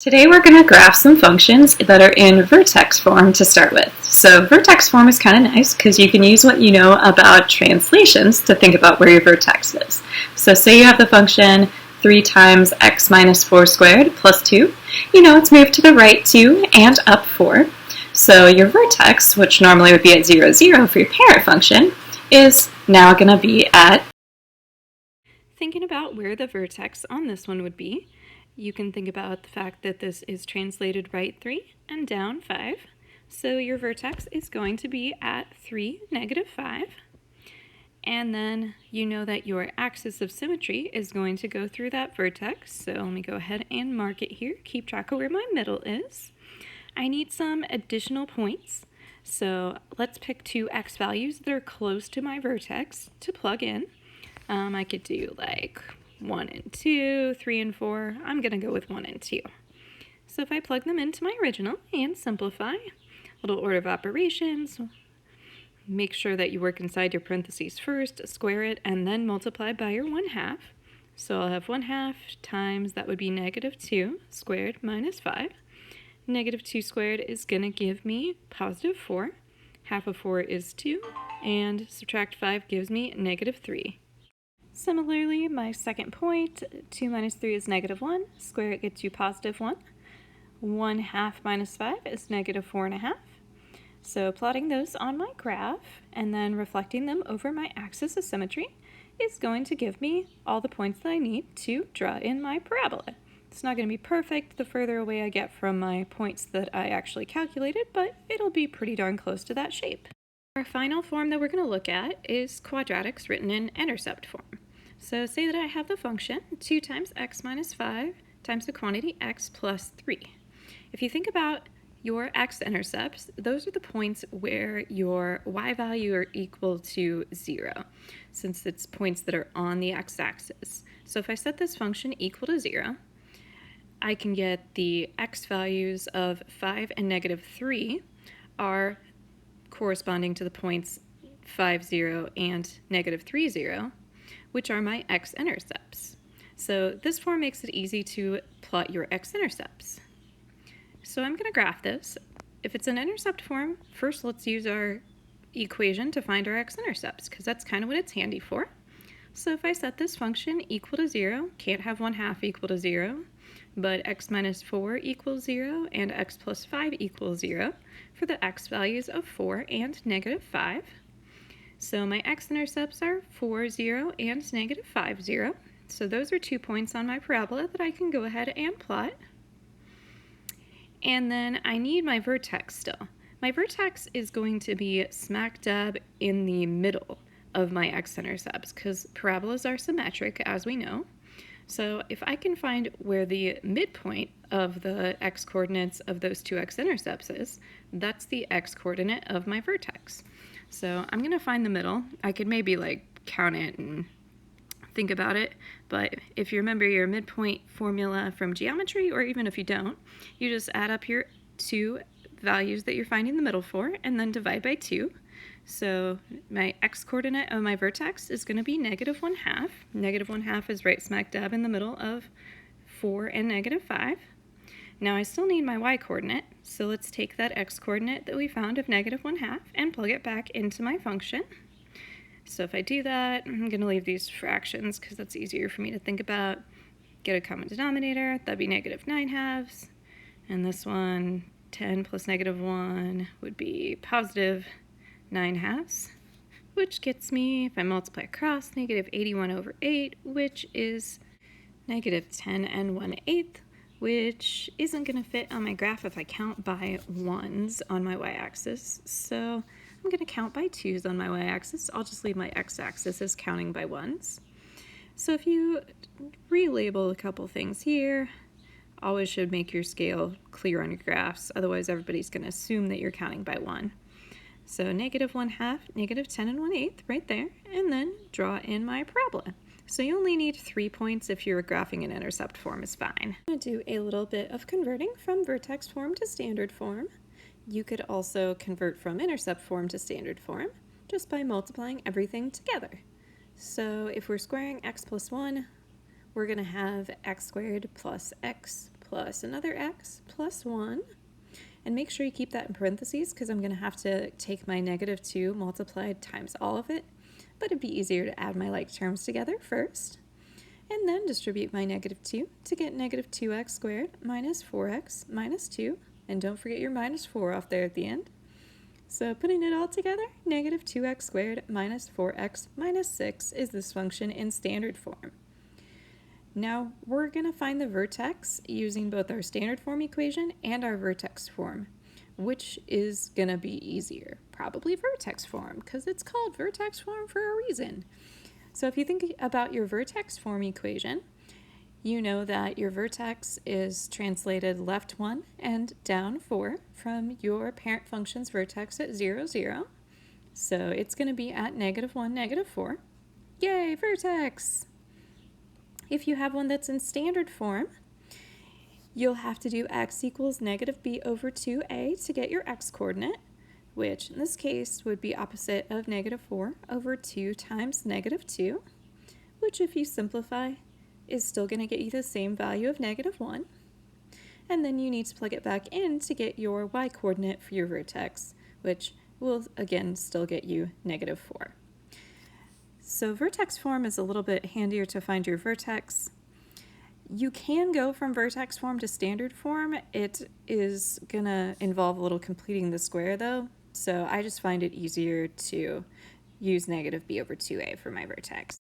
Today we're going to graph some functions that are in vertex form to start with. So vertex form is kind of nice because you can use what you know about translations to think about where your vertex is. So say you have the function 3 times x minus 4 squared plus 2. You know it's moved to the right 2 and up 4. So your vertex, which normally would be at 0, 0 for your parent function, is now going to be at... Thinking about where the vertex on this one would be, you can think about the fact that this is translated right 3 and down 5. So your vertex is going to be at 3, negative 5. And then you know that your axis of symmetry is going to go through that vertex. So let me go ahead and mark it here. Keep track of where my middle is. I need some additional points. So let's pick two x values that are close to my vertex to plug in. I could do like 1 and 2, 3 and 4. I'm going to go with 1 and 2. So if I plug them into my original and simplify, little order of operations, make sure that you work inside your parentheses first, square it, and then multiply by your 1/2. So I'll have 1/2 times, that would be negative 2 squared minus 5. Negative 2 squared is going to give me positive 4. Half of 4 is 2, and subtract 5 gives me negative 3. Similarly, my second point, 2 minus 3 is negative 1. Square it gets you positive 1. 1/2 minus 5 is negative 4.5. So plotting those on my graph and then reflecting them over my axis of symmetry is going to give me all the points that I need to draw in my parabola. It's not going to be perfect the further away I get from my points that I actually calculated, but it'll be pretty darn close to that shape. Our final form that we're going to look at is quadratics written in intercept form. So say that I have the function 2 times x minus 5 times the quantity x plus 3. If you think about your x-intercepts, those are the points where your y value are equal to 0, since it's points that are on the x-axis. So if I set this function equal to 0, I can get the x values of 5 and negative 3 are corresponding to the points 5, 0 and negative 3, 0, which are my x-intercepts. So this form makes it easy to plot your x-intercepts. So I'm going to graph this. If it's an intercept form, first let's use our equation to find our x-intercepts, because that's kind of what it's handy for. So if I set this function equal to 0, can't have 1/2 equal to 0, but x minus 4 equals 0 and x plus 5 equals 0 for the x values of 4 and negative 5. So my x-intercepts are 4, 0 and negative 5, 0. So those are 2 points on my parabola that I can go ahead and plot. And then I need my vertex still. My vertex is going to be smack dab in the middle of my x-intercepts because parabolas are symmetric, as we know. So if I can find where the midpoint of the x-coordinates of those two x-intercepts is, that's the x-coordinate of my vertex. So I'm going to find the middle. I could maybe like count it and think about it, but if you remember your midpoint formula from geometry, or even if you don't, you just add up your two values that you're finding the middle for and then divide by 2. So my x-coordinate of my vertex is going to be negative 1/2. Negative 1/2 is right smack dab in the middle of 4 and negative 5. Now I still need my y-coordinate, so let's take that x-coordinate that we found of negative 1/2 and plug it back into my function. So if I do that, I'm going to leave these fractions because that's easier for me to think about. Get a common denominator, that'd be negative 9/2. And this one, 10 plus negative 1 would be positive 9/2, which gets me, if I multiply across, negative 81 over 8, which is negative 10 and 1/8, which isn't going to fit on my graph if I count by 1s on my y-axis. So I'm going to count by 2s on my y-axis. I'll just leave my x-axis as counting by 1s. So if you relabel a couple things here, always should make your scale clear on your graphs, otherwise everybody's going to assume that you're counting by 1. So negative 1/2, negative 10 and 1/8 right there, and then draw in my parabola. So you only need 3 points if you're graphing an intercept form is fine. I'm going to do a little bit of converting from vertex form to standard form. You could also convert from intercept form to standard form just by multiplying everything together. So if we're squaring x plus 1, we're going to have x squared plus x plus another x plus 1. And make sure you keep that in parentheses because I'm going to have to take my negative 2 multiplied times all of it. But it'd be easier to add my like terms together first. And then distribute my negative 2 to get negative 2x squared minus 4x minus 2. And don't forget your minus 4 off there at the end. So putting it all together, negative 2x squared minus 4x minus 6 is this function in standard form. Now we're going to find the vertex using both our standard form equation and our vertex form. Which is going to be easier? Probably vertex form, because it's called vertex form for a reason. So if you think about your vertex form equation, you know that your vertex is translated left 1 and down 4 from your parent function's vertex at 0, 0. So it's going to be at negative 1, negative 4. Yay, vertex! If you have one that's in standard form, you'll have to do x equals negative b over 2a to get your x coordinate, which in this case would be opposite of negative 4 over 2 times negative 2, which if you simplify is still going to get you the same value of negative 1. And then you need to plug it back in to get your y coordinate for your vertex, which will again still get you negative 4. So vertex form is a little bit handier to find your vertex. You can go from vertex form to standard form. It is going to involve a little completing the square though, so I just find it easier to use negative b over 2a for my vertex.